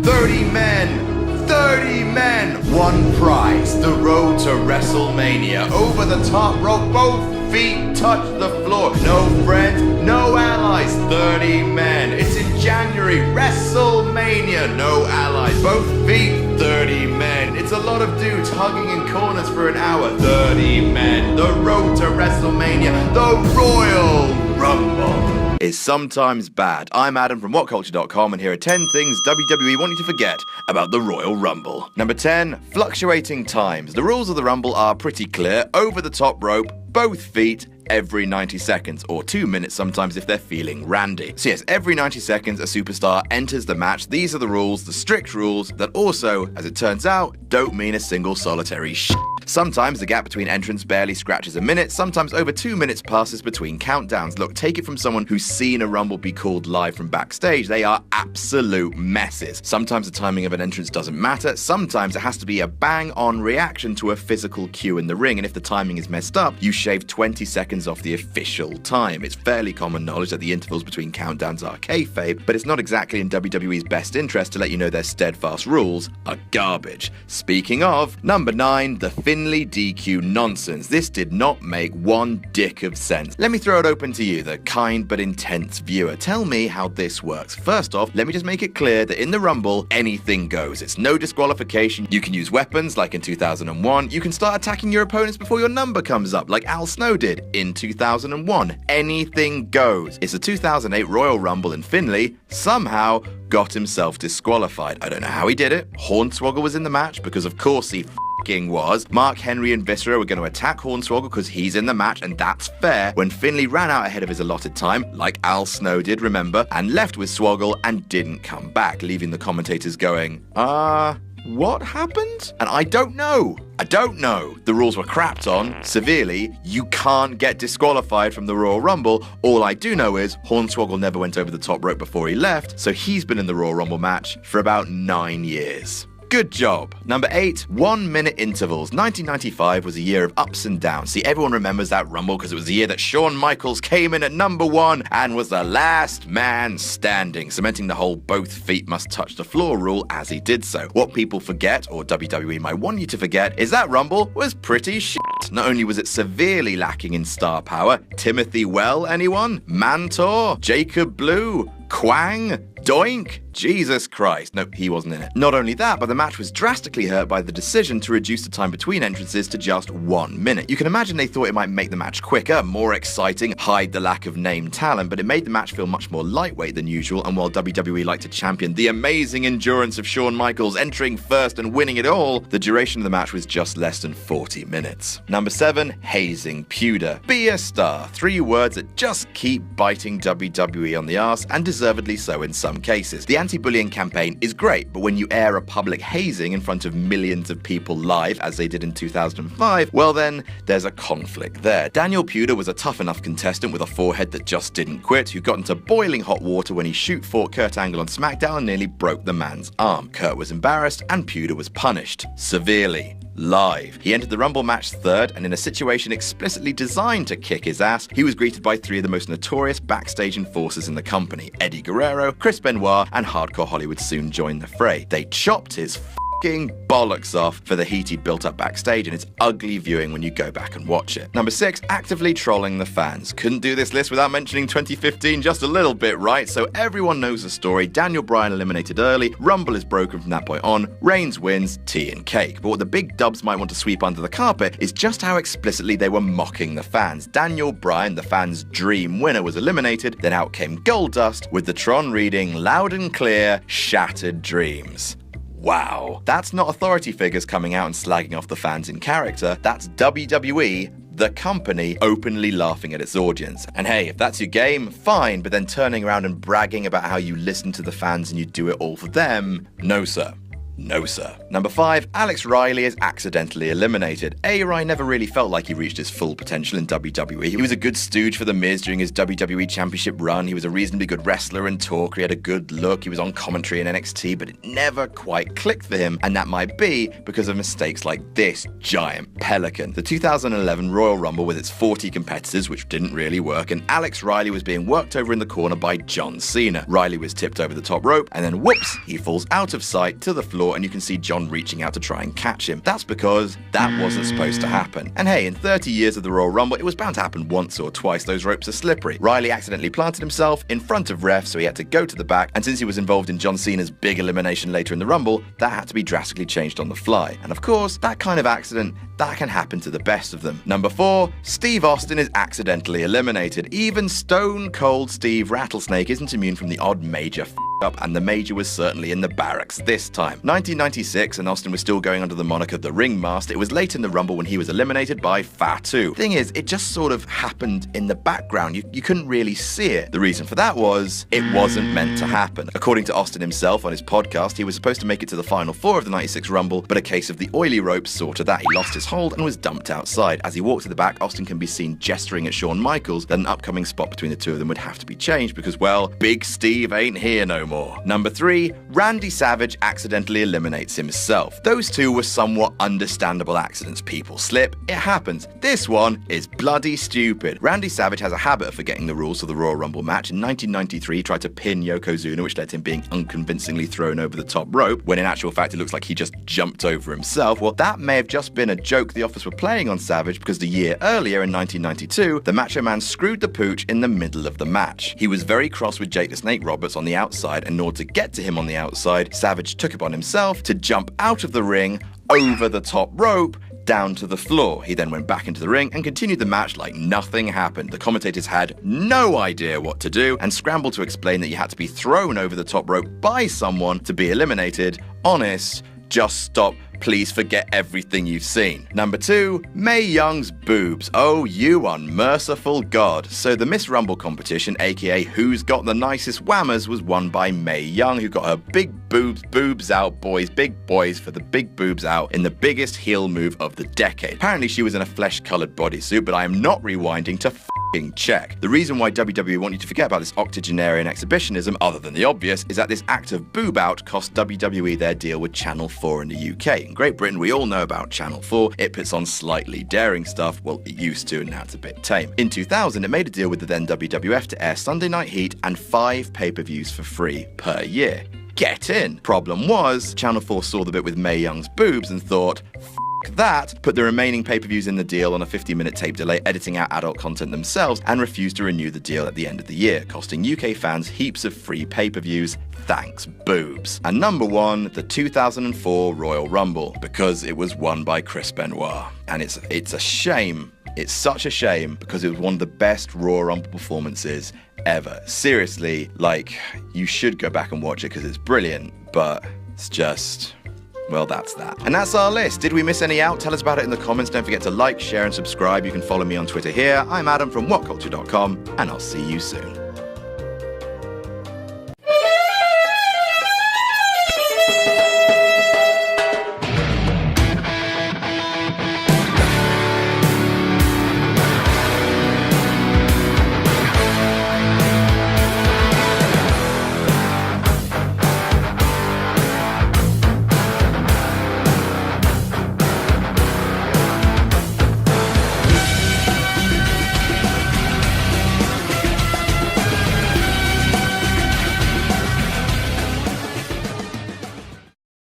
30 men, 30 men, one prize, the road to WrestleMania. Over the top rope, both feet touch the floor. No friends, no allies, 30 men. It's in January, WrestleMania, no allies, both feet, 30 men. It's a lot of dudes hugging in corners for an hour, 30 men. The road to WrestleMania, the Royal Rumble is sometimes bad. I'm Adam from WhatCulture.com, and here are 10 things WWE want you to forget about the Royal Rumble. Number 10, fluctuating times. The rules of the Rumble are pretty clear. Over the top rope, both feet, every 90 seconds, or 2 minutes sometimes if they're feeling randy. So yes, every 90 seconds a superstar enters the match. These are the rules, the strict rules, that also, as it turns out, don't mean a single solitary shit. Sometimes the gap between entrants barely scratches a minute, sometimes over 2 minutes passes between countdowns. Look, take it from someone who's seen a Rumble be called live from backstage. They are absolute messes. Sometimes the timing of an entrance doesn't matter, sometimes it has to be a bang-on reaction to a physical cue in the ring, and if the timing is messed up, you shave 20 seconds off the official time. It's fairly common knowledge that the intervals between countdowns are kayfabe, but it's not exactly in WWE's best interest to let you know their steadfast rules are garbage. Speaking of, number 9, the Finley DQ nonsense. This did not make one dick of sense. Let me throw it open to you, the kind but intense viewer. Tell me how this works. First off, let me just make it clear that in the Rumble, anything goes. It's no disqualification. You can use weapons like in 2001. You can start attacking your opponents before your number comes up like Al Snow did in 2001. Anything goes. It's a 2008 Royal Rumble, and Finley somehow got himself disqualified. I don't know how he did it. Hornswoggle was in the match because of course he was. Mark Henry and Viscera were going to attack Hornswoggle because he's in the match, and that's fair. When Finley ran out ahead of his allotted time, like Al Snow did, remember, and left with Swoggle and didn't come back, leaving the commentators going, what happened? And I don't know. The rules were crapped on severely. You can't get disqualified from the Royal Rumble. All I do know is Hornswoggle never went over the top rope before he left, so he's been in the Royal Rumble match for about 9 years. Good job. Number 8, 1 minute intervals. 1995 was a year of ups and downs. See, everyone remembers that Rumble because it was the year that Shawn Michaels came in at number 1 and was the last man standing, cementing the whole both feet must touch the floor rule as he did so. What people forget, or WWE might want you to forget, is that Rumble was pretty shit. Not only was it severely lacking in star power, Timothy Well, anyone? Mantor? Jacob Blue? Quang? Doink? Jesus Christ. No, he wasn't in it. Not only that, but the match was drastically hurt by the decision to reduce the time between entrances to just 1 minute. You can imagine they thought it might make the match quicker, more exciting, hide the lack of named talent, but it made the match feel much more lightweight than usual, and while WWE liked to champion the amazing endurance of Shawn Michaels entering first and winning it all, the duration of the match was just less than 40 minutes. Number 7, hazing Pewter. Be a star. 3 words that just keep biting WWE on the arse, and deservedly so in some cases. The anti-bullying campaign is great, but when you air a public hazing in front of millions of people live, as they did in 2005, well then, there's a conflict there. Daniel Pewter was a tough enough contestant with a forehead that just didn't quit, who got into boiling hot water when he shoot-fought Kurt Angle on SmackDown and nearly broke the man's arm. Kurt was embarrassed, and Pewter was punished. Severely. Live. He entered the Rumble match 3rd, and in a situation explicitly designed to kick his ass, he was greeted by 3 of the most notorious backstage enforcers in the company. Eddie Guerrero, Chris Benoit, and Hardcore Hollywood soon joined the fray. They chopped his f***ing bollocks off for the heat he'd built up backstage, and it's ugly viewing when you go back and watch it. Number 6, actively trolling the fans. Couldn't do this list without mentioning 2015 just a little bit, right? So everyone knows the story. Daniel Bryan eliminated early, Rumble is broken from that point on, Reigns wins, tea and cake. But what the big dubs might want to sweep under the carpet is just how explicitly they were mocking the fans. Daniel Bryan, the fans' dream winner, was eliminated, then out came Goldust, with the Tron reading loud and clear, "Shattered Dreams." Wow. That's not authority figures coming out and slagging off the fans in character. That's WWE, the company, openly laughing at its audience. And hey, if that's your game, fine, but then turning around and bragging about how you listen to the fans and you do it all for them, no sir. No, sir. Number 5, Alex Riley is accidentally eliminated. Riley never really felt like he reached his full potential in WWE. He was a good stooge for The Miz during his WWE Championship run. He was a reasonably good wrestler and talker. He had a good look. He was on commentary in NXT, but it never quite clicked for him, and that might be because of mistakes like this giant pelican. The 2011 Royal Rumble with its 40 competitors, which didn't really work, and Alex Riley was being worked over in the corner by John Cena. Riley was tipped over the top rope, and then whoops, he falls out of sight to the floor, and you can see John reaching out to try and catch him. That's because that wasn't supposed to happen. And hey, in 30 years of the Royal Rumble, it was bound to happen once or twice. Those ropes are slippery. Riley accidentally planted himself in front of refs, so he had to go to the back, and since he was involved in John Cena's big elimination later in the Rumble, that had to be drastically changed on the fly. And of course, that kind of accident, that can happen to the best of them. Number 4, Steve Austin is accidentally eliminated. Even Stone Cold Steve Rattlesnake isn't immune from the odd major up, and the major was certainly in the barracks this time. 1996, and Austin was still going under the moniker The Ringmaster. It was late in the Rumble when he was eliminated by Fatu. Thing is, it just sort of happened in the background. You couldn't really see it. The reason for that was, it wasn't meant to happen. According to Austin himself on his podcast, he was supposed to make it to the Final 4 of the 96 Rumble, but a case of the oily ropes saw to that. He lost his hold and was dumped outside. As he walked to the back, Austin can be seen gesturing at Shawn Michaels that an upcoming spot between the two of them would have to be changed because, well, Big Steve ain't here no more. Number 3, Randy Savage accidentally eliminates himself. Those two were somewhat understandable accidents. People slip, it happens. This one is bloody stupid. Randy Savage has a habit of forgetting the rules of the Royal Rumble match. In 1993, he tried to pin Yokozuna, which led to him being unconvincingly thrown over the top rope, when in actual fact it looks like he just jumped over himself. Well, that may have just been a joke the Office were playing on Savage because the year earlier, in 1992, the Macho Man screwed the pooch in the middle of the match. He was very cross with Jake the Snake Roberts on the outside, and in order to get to him on the outside, Savage took it upon himself to jump out of the ring, over the top rope, down to the floor. He then went back into the ring and continued the match like nothing happened. The commentators had no idea what to do and scrambled to explain that you had to be thrown over the top rope by someone to be eliminated. Honest, just stop. Please forget everything you've seen. Number 2, Mae Young's boobs. Oh, you unmerciful God. So the Miss Rumble competition, aka Who's Got the Nicest Whammers, was won by Mae Young, who got her big boobs out, boys, big boys for the big boobs out in the biggest heel move of the decade. Apparently she was in a flesh-colored bodysuit, but I am not rewinding to check. The reason why WWE want you to forget about this octogenarian exhibitionism, other than the obvious, is that this act of boob out cost WWE their deal with Channel 4 in the UK. In Great Britain, we all know about Channel 4. It puts on slightly daring stuff. Well, it used to, and now it's a bit tame. In 2000, it made a deal with the then WWF to air Sunday Night Heat and 5 pay-per-views for free per year. Get in! Problem was, Channel 4 saw the bit with Mae Young's boobs and thought, that, put the remaining pay-per-views in the deal on a 50-minute tape delay, editing out adult content themselves, and refused to renew the deal at the end of the year, costing UK fans heaps of free pay-per-views. Thanks, boobs. And number 1, the 2004 Royal Rumble, because it was won by Chris Benoit. And it's a shame. It's such a shame because it was one of the best Royal Rumble performances ever. Seriously, like, you should go back and watch it because it's brilliant, but it's just... well, that's that. And that's our list. Did we miss any out? Tell us about it in the comments. Don't forget to like, share, and subscribe. You can follow me on Twitter here. I'm Adam from WhatCulture.com, and I'll see you soon.